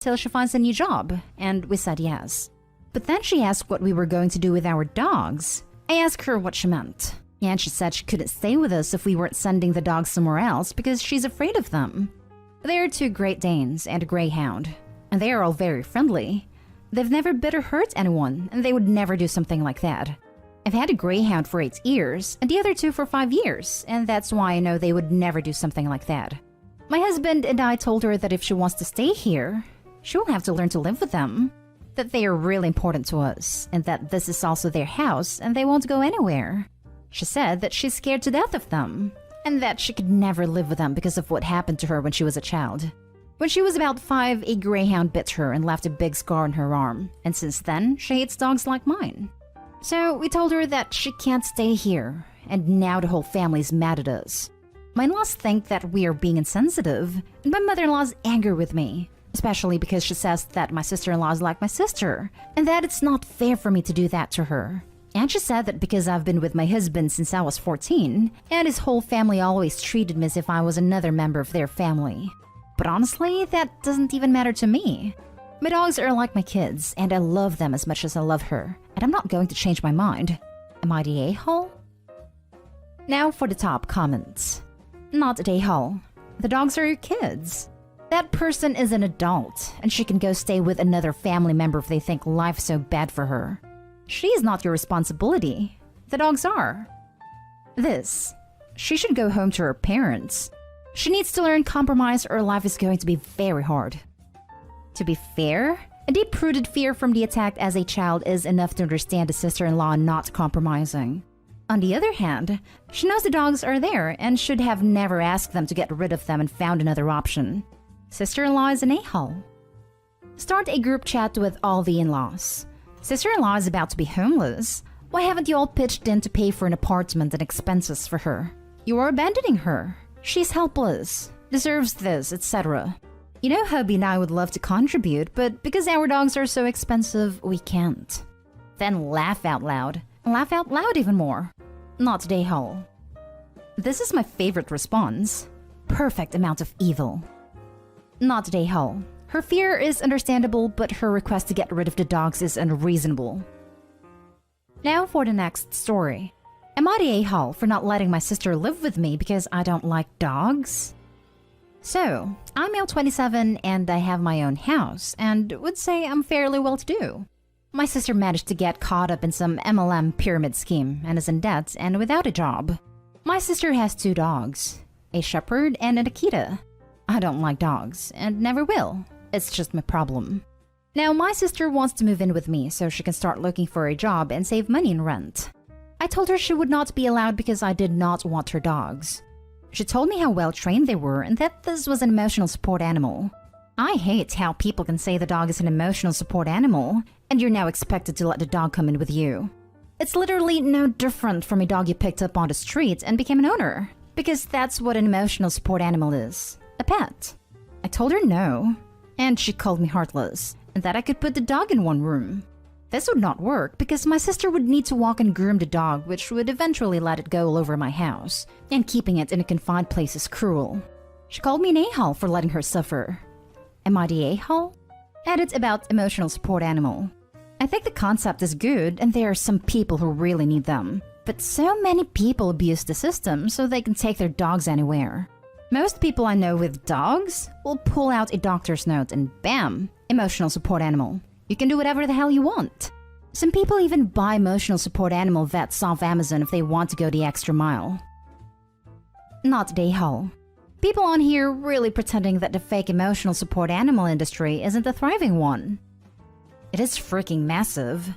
till she finds a new job, and we said yes. But then she asked what we were going to do with our dogs. I asked her what she meant, and she said she couldn't stay with us if we weren't sending the dogs somewhere else because she's afraid of them. They are 2 Great Danes and a Greyhound, and they are all very friendly. They've never bit or hurt anyone, and they would never do something like that. I've had a Greyhound for 8 years, and the other 2 for 5 years, and that's why I know they would never do something like that. My husband and I told her that if she wants to stay here, she will have to learn to live with them. That they are really important to us, and that this is also their house and they won't go anywhere. She said that she's scared to death of them, and that she could never live with them because of what happened to her when she was a child. When she was about 5, a Greyhound bit her and left a big scar on her arm, and since then, she hates dogs like mine. So we told her that she can't stay here, and now the whole family's mad at us. My in-laws think that we are being insensitive, and my mother-in-law's angry with me, especially because she says that my sister-in-law is like my sister, and that it's not fair for me to do that to her. And she said that because I've been with my husband since I was 14, and his whole family always treated me as if I was another member of their family. But honestly, that doesn't even matter to me. My dogs are like my kids, and I love them as much as I love her, and I'm not going to change my mind. Am I the a-hole? Now for the top comments. Not the a-hole. The dogs are your kids. That person is an adult, and she can go stay with another family member if they think life's so bad for her. She is not your responsibility. The dogs are. This. She should go home to her parents. She needs to learn compromise or life is going to be very hard. To be fair, a deep-rooted fear from the attack as a child is enough to understand a sister-in-law not compromising. On the other hand, she knows the dogs are there and should have never asked them to get rid of them and found another option. Sister-in-law is an a-hole. Start a group chat with all the in-laws. Sister-in-law is about to be homeless. Why haven't you all pitched in to pay for an apartment and expenses for her? You are abandoning her. She's helpless, deserves this, etc. You know, hubby and I would love to contribute, but because our dogs are so expensive, we can't. Then laugh out loud. Laugh out loud even more. Not the a-hole. This is my favorite response. Perfect amount of evil. Not the a-hole. Her fear is understandable, but her request to get rid of the dogs is unreasonable. Now for the next story. Am I the a-hole for not letting my sister live with me because I don't like dogs? So, I'm male 27 and I have my own house, and would say I'm fairly well-to-do. My sister managed to get caught up in some MLM pyramid scheme and is in debt and without a job. My sister has 2 dogs, a shepherd and an Akita. I don't like dogs, and never will. It's just my problem. Now, my sister wants to move in with me so she can start looking for a job and save money in rent. I told her she would not be allowed because I did not want her dogs. She told me how well-trained they were and that this was an emotional support animal. I hate how people can say the dog is an emotional support animal, and you're now expected to let the dog come in with you. It's literally no different from a dog you picked up on the street and became an owner, because that's what an emotional support animal is, a pet. I told her no, and she called me heartless, and that I could put the dog in one room. This would not work because my sister would need to walk and groom the dog, which would eventually let it go all over my house, and keeping it in a confined place is cruel. She called me an a-hole for letting her suffer. Am I the a-hole? Edit about emotional support animal. I think the concept is good and there are some people who really need them. But so many people abuse the system so they can take their dogs anywhere. Most people I know with dogs will pull out a doctor's note and bam, emotional support animal. You can do whatever the hell you want. Some people even buy emotional support animal vets off Amazon if they want to go the extra mile. Not the a-hole. People on here really pretending that the fake emotional support animal industry isn't a thriving one. It is freaking massive.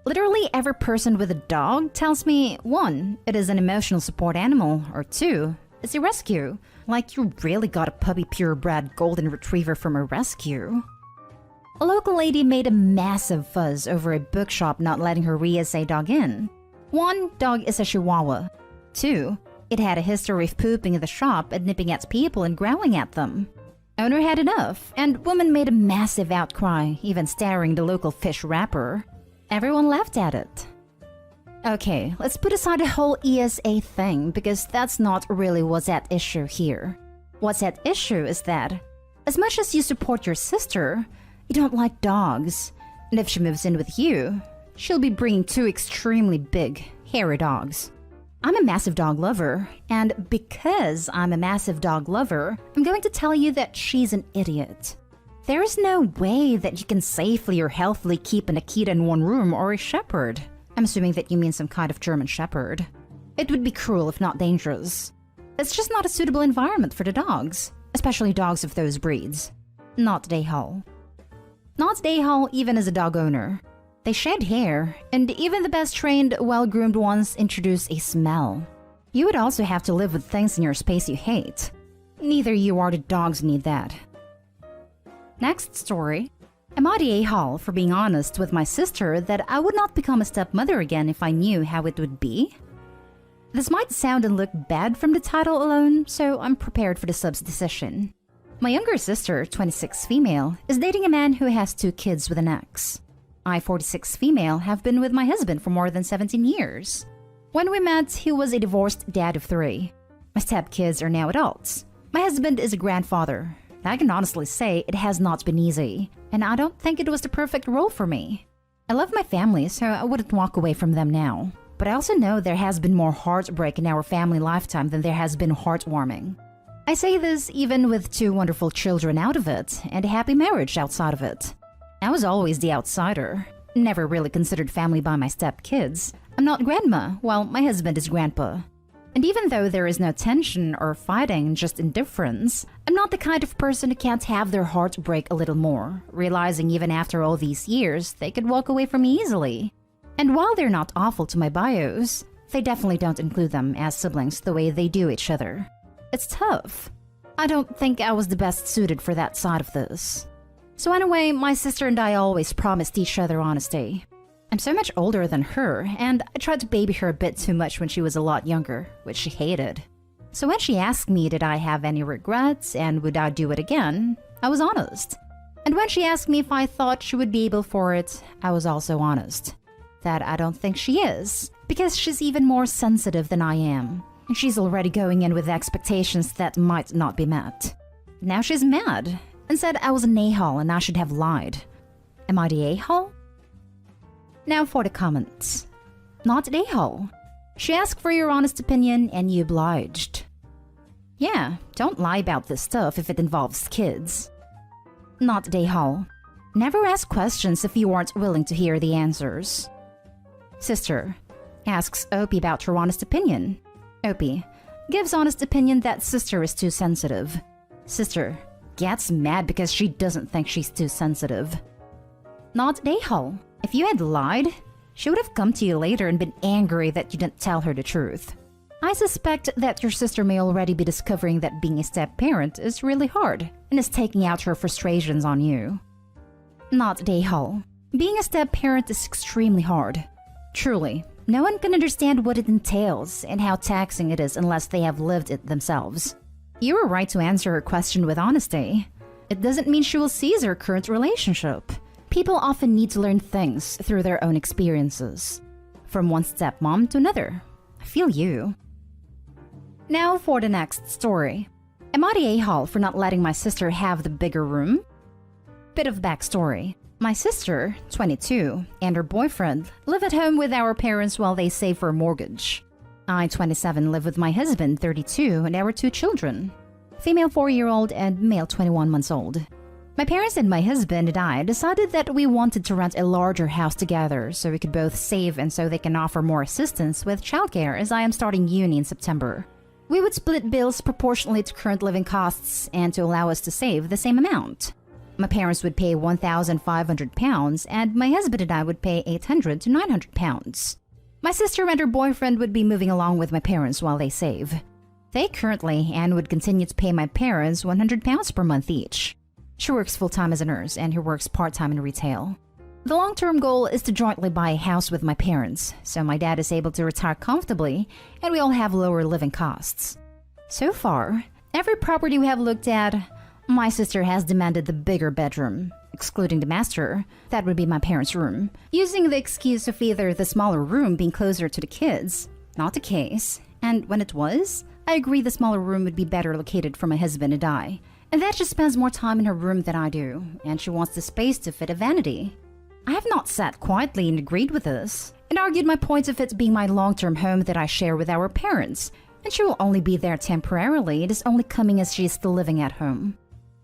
Literally every person with a dog tells me 1, it is an emotional support animal, or 2, it's a rescue. Like you really got a puppy purebred golden retriever from a rescue. A local lady made a massive fuzz over a bookshop not letting her re-SA dog in. 1, dog is a Chihuahua. 2, it had a history of pooping in the shop and nipping at people and growling at them. Owner had enough, and woman made a massive outcry, even staring the local fish wrapper. Everyone laughed at it. Okay, let's put aside the whole ESA thing, because that's not really what's at issue here. What's at issue is that, as much as you support your sister, You don't like dogs. And if she moves in with you, she'll be bringing 2 extremely big, hairy dogs. I'm a massive dog lover, and because I'm a massive dog lover, I'm going to tell you that she's an idiot. There is no way that you can safely or healthily keep an Akita in one room or a shepherd. I'm assuming that you mean some kind of German shepherd. It would be cruel if not dangerous. It's just not a suitable environment for the dogs, especially dogs of those breeds. Not Dayhall. Not Dayhall even as a dog owner. They shed hair, and even the best trained, well-groomed ones introduce a smell. You would also have to live with things in your space you hate. Neither you or the dogs need that. Next story. I'm at A-Hall for being honest with my sister that I would not become a stepmother again if I knew how it would be. This might sound and look bad from the title alone, so I'm prepared for the sub's decision. My younger sister, 26 female, is dating a man who has 2 kids with an ex. I, 46 female, have been with my husband for more than 17 years. When we met, he was a divorced dad of 3. My stepkids are now adults. My husband is a grandfather. I can honestly say it has not been easy, and I don't think it was the perfect role for me. I love my family, so I wouldn't walk away from them now. But I also know there has been more heartbreak in our family lifetime than there has been heartwarming. I say this even with 2 wonderful children out of it, and a happy marriage outside of it. I was always the outsider, never really considered family by my stepkids. I'm not grandma, while my husband is grandpa. And even though there is no tension or fighting, just indifference, I'm not the kind of person who can't have their heart break a little more, realizing even after all these years, they could walk away from me easily. And while they're not awful to my bios, they definitely don't include them as siblings the way they do each other. It's tough. I don't think I was the best suited for that side of this. So anyway, my sister and I always promised each other honesty. I'm so much older than her, and I tried to baby her a bit too much when she was a lot younger, which she hated. So when she asked me did I have any regrets and would I do it again, I was honest. And when she asked me if I thought she would be able for it, I was also honest. That I don't think she is, because she's even more sensitive than I am. And she's already going in with expectations that might not be met. Now she's mad, and said I was an a-hole and I should have lied. Am I the a-hole? Now for the comments. Not an a-hole. She asked for your honest opinion and you obliged. Yeah, don't lie about this stuff if it involves kids. Not an a-hole. Never ask questions if you aren't willing to hear the answers. Sister asks Opie about her honest opinion. Opie gives honest opinion that sister is too sensitive. Sister gets mad because she doesn't think she's too sensitive. Not a-hole. If you had lied, she would have come to you later and been angry that you didn't tell her the truth. I suspect that your sister may already be discovering that being a step-parent is really hard and is taking out her frustrations on you. Not a-hole. Being a step-parent is extremely hard. Truly, no one can understand what it entails and how taxing it is unless they have lived it themselves. You are right to answer her question with honesty. It doesn't mean she will seize her current relationship. People often need to learn things through their own experiences. From one stepmom to another. I feel you. Now for the next story. Am I the a-hole for not letting my sister have the bigger room? Bit of backstory. My sister, 22, and her boyfriend live at home with our parents while they save for a mortgage. I, 27, live with my husband, 32, and our 2 children. Female 4-year-old and male 21 months old. My parents and my husband and I decided that we wanted to rent a larger house together so we could both save and so they can offer more assistance with childcare as I am starting uni in September. We would split bills proportionally to current living costs and to allow us to save the same amount. My parents would pay £1,500 and my husband and I would pay £800 to £900. My sister and her boyfriend would be moving along with my parents while they save. They currently and would continue to pay my parents £100 per month each. She works full-time as a nurse and he works part-time in retail. The long-term goal is to jointly buy a house with my parents, so my dad is able to retire comfortably and we all have lower living costs. So far, every property we have looked at, my sister has demanded the bigger bedroom, excluding the master, that would be my parents' room, using the excuse of either the smaller room being closer to the kids. Not the case, and when it was, I agreed the smaller room would be better located for my husband and I, and that she spends more time in her room than I do, and she wants the space to fit a vanity. I have not sat quietly and agreed with this, and argued my point of it being my long-term home that I share with our parents, and she will only be there temporarily and is only coming as she is still living at home.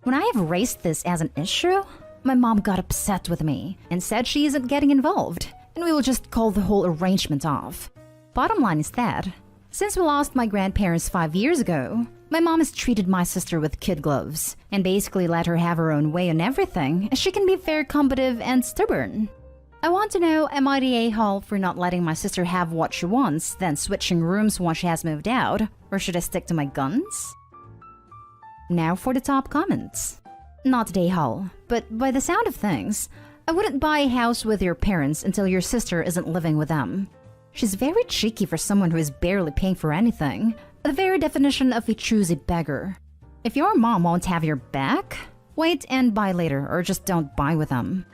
When I have raised this as an issue, my mom got upset with me and said she isn't getting involved, and we will just call the whole arrangement off. Bottom line is that, since we lost my grandparents 5 years ago, my mom has treated my sister with kid gloves and basically let her have her own way on everything, as she can be very combative and stubborn. I want to know, am I the a-hole for not letting my sister have what she wants, then switching rooms once she has moved out, or should I stick to my guns? Now for the top comments. Not the a-hole, but by the sound of things, I wouldn't buy a house with your parents until your sister isn't living with them. She's very cheeky for someone who is barely paying for anything, the very definition of a choosy beggar. If your mom won't have your back, wait and buy later, or just don't buy with them.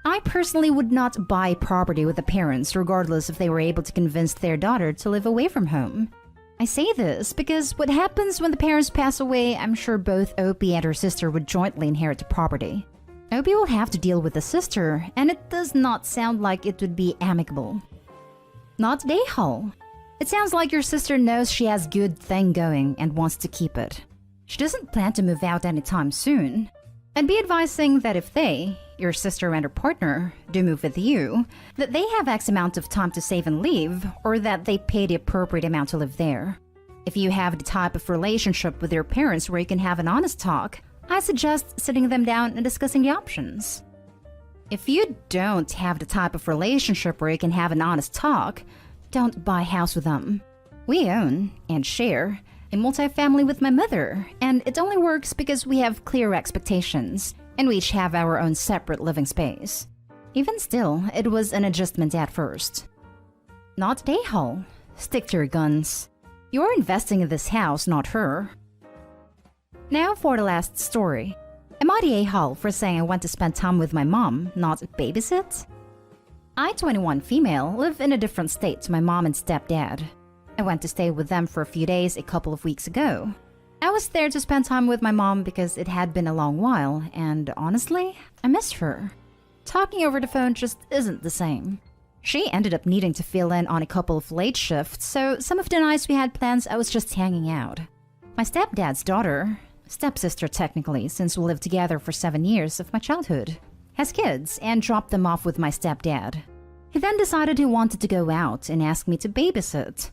I personally would not buy property with the parents regardless if they were able to convince their daughter to live away from home. I say this because what happens when the parents pass away, I'm sure both Opie and her sister would jointly inherit the property. Opie will have to deal with the sister, and it does not sound like it would be amicable. Not the a-hole. It sounds like your sister knows she has good thing going and wants to keep it. She doesn't plan to move out anytime soon. I'd be advising that if they, your sister and her partner, do move with you, that they have X amount of time to save and leave, or that they pay the appropriate amount to live there. If you have the type of relationship with your parents where you can have an honest talk, I suggest sitting them down and discussing the options. If you don't have the type of relationship where you can have an honest talk, don't buy a house with them. We own, and share, a multifamily with my mother, and it only works because we have clear expectations, and we each have our own separate living space. Even still, it was an adjustment at first. Not the a-hole. Stick to your guns. You're investing in this house, not her. Now for the last story. Am I the a-hole for saying I want to spend time with my mom, not babysit? I, 21 female, live in a different state to my mom and stepdad. I went to stay with them for a few days a couple of weeks ago. I was there to spend time with my mom because it had been a long while, and honestly, I miss her. Talking over the phone just isn't the same. She ended up needing to fill in on a couple of late shifts, so some of the nights we had plans I was just hanging out. My stepdad's daughter, stepsister technically since we lived together for 7 years of my childhood, has kids and dropped them off with my stepdad. He then decided he wanted to go out and asked me to babysit.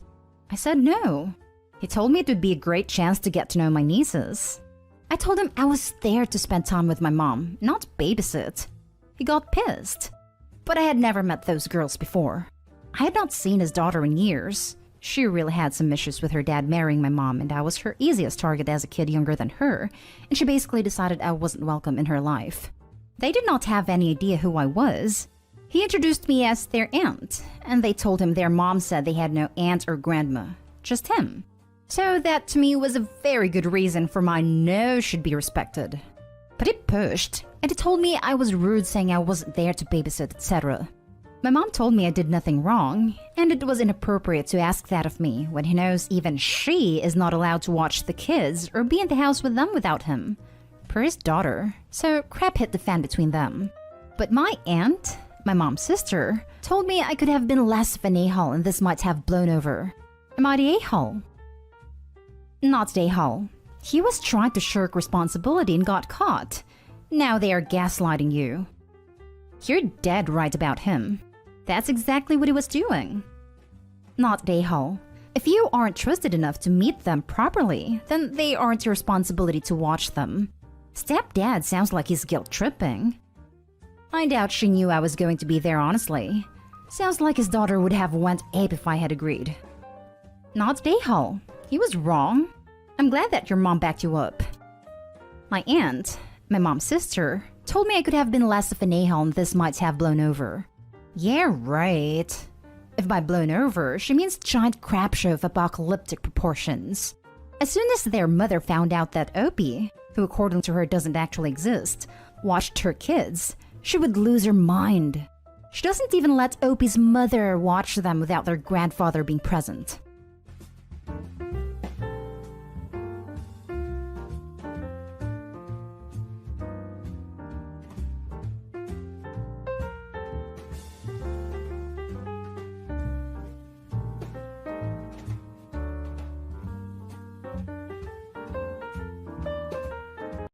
I said no. He told me it would be a great chance to get to know my nieces. I told him I was there to spend time with my mom, not babysit. He got pissed. But I had never met those girls before. I had not seen his daughter in years. She really had some issues with her dad marrying my mom, and I was her easiest target as a kid younger than her, and she basically decided I wasn't welcome in her life. They did not have any idea who I was. He introduced me as their aunt, and they told him their mom said they had no aunt or grandma, just him. So that to me was a very good reason for my no should be respected. But he pushed, and he told me I was rude saying I wasn't there to babysit, etc. My mom told me I did nothing wrong, and it was inappropriate to ask that of me when he knows even she is not allowed to watch the kids or be in the house with them without him. Per his daughter, so crap hit the fan between them. But my aunt, my mom's sister, told me I could have been less of an a-hole and this might have blown over. Am I the a-hole? Not the a-hole. He was trying to shirk responsibility and got caught. Now they are gaslighting you. You're dead right about him. That's exactly what he was doing. Not the a-hole. If you aren't trusted enough to meet them properly, then they aren't your responsibility to watch them. Stepdad sounds like he's guilt-tripping. I doubt she knew I was going to be there, honestly. Sounds like his daughter would have went ape if I had agreed. Not the a-hole. He was wrong. I'm glad that your mom backed you up. My aunt, my mom's sister, told me I could have been less of an a-hole and this might have blown over. Yeah, right. If by blown over, she means giant crap show of apocalyptic proportions. As soon as their mother found out that Opie, who according to her doesn't actually exist, watched her kids, she would lose her mind. She doesn't even let Opie's mother watch them without their grandfather being present.